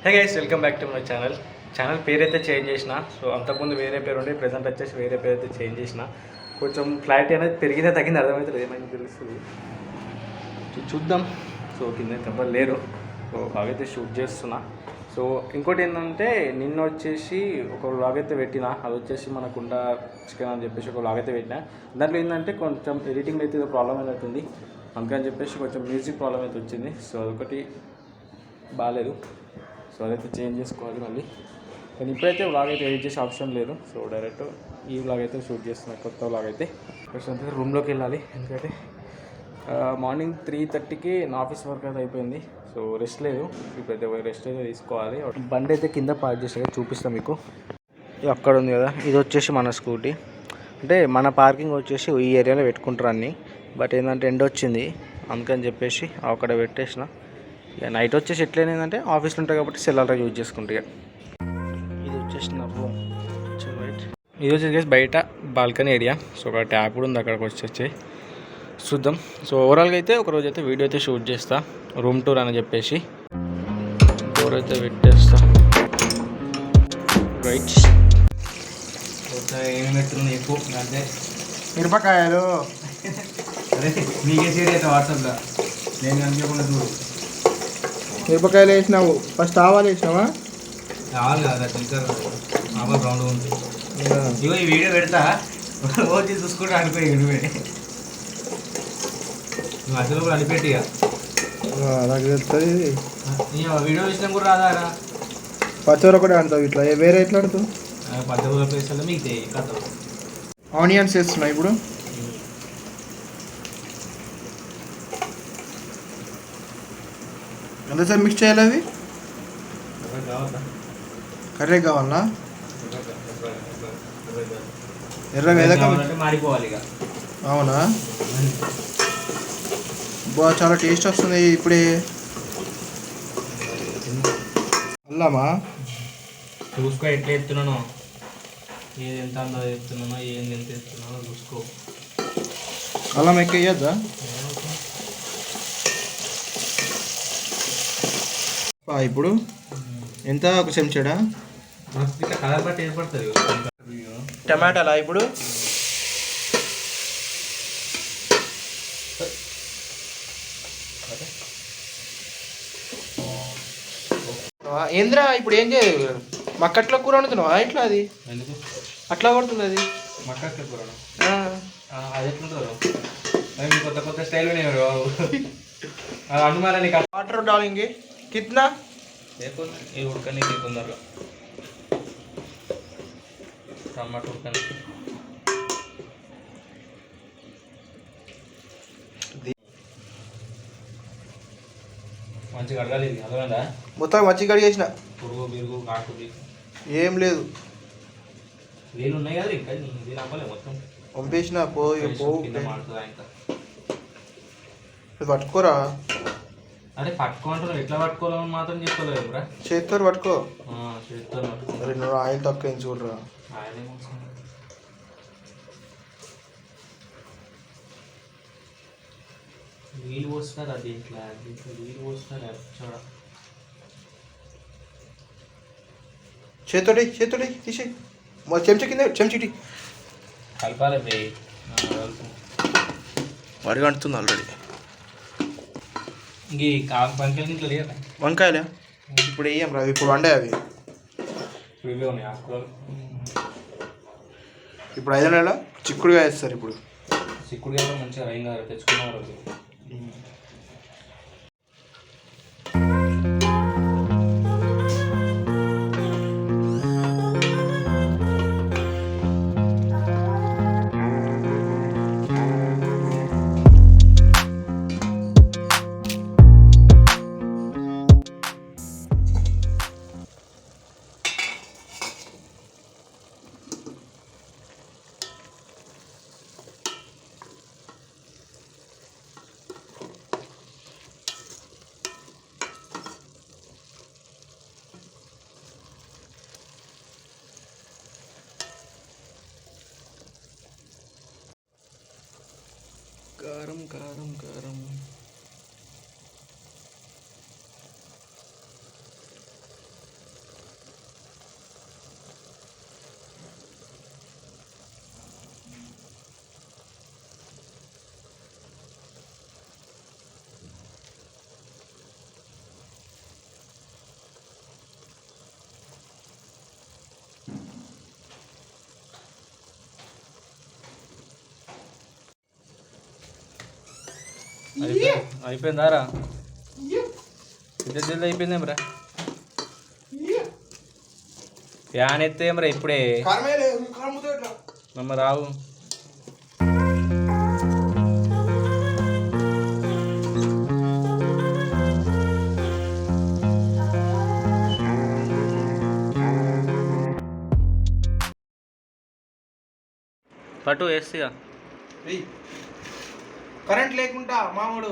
Hey guys, welcome back to my channel పేరు అయితే change చేసిన. సో అంతకుముందు వేరే పేరు ఉండి ప్రెజెంట్ వచ్చేసి వేరే పేరు అయితే చేంజ్ చేసిన. కొంచెం క్లారిటీ అనేది పెరిగితే తగ్గింది, అర్థమవుతుంది ఏమైనా తెలుస్తుంది. చూద్దాం. సో కింద ఎవరు లేరు, సో అవైతే షూట్ చేస్తున్నా. సో ఇంకోటి ఏంటంటే నిన్న వచ్చేసి ఒక వ్లాగ్ అయితే పెట్టిన, అది వచ్చేసి మనకుండా చికెన్ అని చెప్పేసి ఒక వ్లాగ్ అయితే పెట్టిన. దాంట్లో ఏంటంటే కొంచెం ఎడిటింగ్ అయితే ప్రాబ్లం అవుతుంది, అందుకని చెప్పేసి కొంచెం మ్యూజిక్ ప్రాబ్లం అయితే వచ్చింది. సో అదొకటి బాగాలేదు. సో అదైతే చేంజ్ చేసుకోవాలి మళ్ళీ. కానీ ఇప్పుడైతే వ్లాగ్ అయితే ఎడిట్ చేసే ఆప్షన్ లేదు. సో డైరెక్ట్ ఈ వ్లాగ్ అయితే షూట్ చేస్తున్నా, కొత్త వ్లాగ్ అయితే. ప్రస్తుతం రూమ్లోకి వెళ్ళాలి, ఎందుకంటే మార్నింగ్ 3:30కి నా ఆఫీస్ వర్క్ అయితే అయిపోయింది. సో రెస్ట్ లేదు, ఇప్పుడైతే రెస్ట్ అయితే తీసుకోవాలి. బండి అయితే కింద పార్క్ చేసే చూపిస్తాం మీకు. అక్కడ ఉంది కదా, ఇది వచ్చేసి మన స్కూటీ. అంటే మన పార్కింగ్ వచ్చేసి ఈ ఏరియాలో పెట్టుకుంటారు అన్నీ. బట్ ఏంటంటే ఎండ వచ్చింది, అందుకని చెప్పేసి అక్కడ పెట్టేసిన. ఇక నైట్ వచ్చేసి ఎట్లయినా ఆఫీస్లో ఉంటాయి కాబట్టి సెల్లర్గా యూజ్ చేసుకుంటా. ఇది వచ్చేసి నా రూమ్. రైట్, ఇది వచ్చేసి బయట బాల్కనీ ఏరియా. సో ఒక ట్యాప్ కూడా ఉంది అక్కడికి వచ్చేసి, చూద్దాం. సో ఓవరాల్గా అయితే ఒకరోజు అయితే వీడియో అయితే షూట్ చేస్తా, రూమ్ టూర్ అని చెప్పేసి. డోర్ అయితే పెట్టేస్తా. రైట్, ఏమి పెట్టుకున్నా ఎక్కువ అంటే మిరపకాయలు. అదే మీకే షేర్ అయితే వాట్సాప్లో, నేను కనిపించకుండా చూడు. మిరపకాయలు వేసినావు, ఫస్ట్ ఆవాలు వేసినావా? ఆవాలు కదా, చికెన్ ఆవాలు రౌండ్ ఉంది. ఇగో ఈ వీడియో పెడతా, వచ్చి చూసుకుంటూ అనిపోయి నువ్వే మధ్యలో కూడా అనిపెట్టి నాకు తెలుస్తుంది. వీడియో ఇష్టం కూడా రాదా? పచ్చూర కూడా ఆడతావు ఇట్లా, వేరే ఎట్లా ఆడుతావు? పచ్చూర ప్లేస్లో మీకు కథ. ఆనియన్స్ వేస్తున్నావు ఇప్పుడు. ఎంతసేపు మిక్స్ చేయాలి అవి? కర్రీ కావాలా? ఎర్రగా మాడిపోవాలి ఇక. అవునా? బా చాలా టేస్ట్ వస్తుంది ఇప్పుడే. అల్లమా చూసుకో ఎట్లా ఎత్తున్నానో, ఏది ఎంత అందా ఎత్తున్నానో, ఏంది ఎంత ఎత్తున్నానో చూసుకో. అల్లం ఎక్కువ వేయద్దా? ఇప్పుడు ఎంత, ఒక చెంచాడా? కలర్ బట్టి ఏర్పడుతుంది. టమాటాలా ఇప్పుడు? ఏంద్రా ఇప్పుడు ఏం చేయదు, మక్కట్లో కూర వండుతున్నావా ఇట్లా? అది అట్లా పడుతుంది అది మక్కట్ల కూర. అది ఎట్లుంటుందో కొత్త కొత్త స్టైల్ అనుమానాన్ని. వాటర్ డాలింగ్ కిత్నా ये उड़कने के अंदर टमाटो उड़कने మంచిగా అడగాలి. అదొందా మొత్తం మంచిగా కడిగేసిన, పురుగు బిరుగు కాటు ఏం లేదు. నీళ్ళు ఉన్నాయి కదా ఇంకా, ఇది నమ్మలే మొత్తం పంపేసిన. పట్టుకోరా. అదే పట్టుకుంటారు, ఎట్లా పట్టుకోవాలని మాత్రం చెప్పలేదు బ్రా. చేతితో పట్టుకో. చేతితో మరి నువ్వు ఆయిల్ తక్కువ చూడరా. ఆయిల్ నీళ్ళు పోస్తారు, అది ఇట్లా నీళ్ళు పోస్తారు చూడ. చేతితోటి తీసి చెంచా కింద చెంచిటి కలపాలి. వరిగా అంటుంది ఆల్రెడీ. ఇంక వంకాయలు ఇంట్లో లేదా? వంకాయలే ఇప్పుడు వేయం రా, ఇప్పుడు వండే అవి. ఇవే ఉన్నాయి ఆకుకూరలు. ఇప్పుడు 5 నెలల చిక్కుడుగా వేస్తారు. ఇప్పుడు చిక్కుడుగా మంచిగా రైంగా తెచ్చుకున్నారు. కారం కారం కారం అయిపోయిందారా ఇంత జల్ది అయిపోయిందేమ్రా ఫ్యాన్ ఎత్తేమ్రా ఇప్పుడే మమ్మ రావు పట్టు వేస్తిగా కరెంట్ లేకుండా మామూడు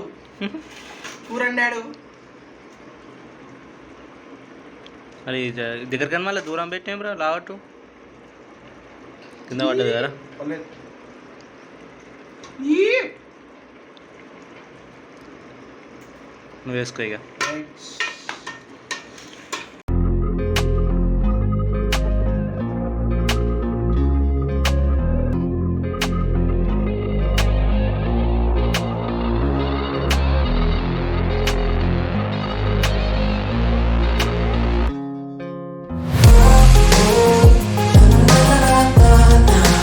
కూర వండాడు. మరి దగ్గరకని మళ్ళీ దూరం పెట్టేమ్రా లావట్టు కింద పడ్డది కదా నువ్వు వేసుకో ఇక.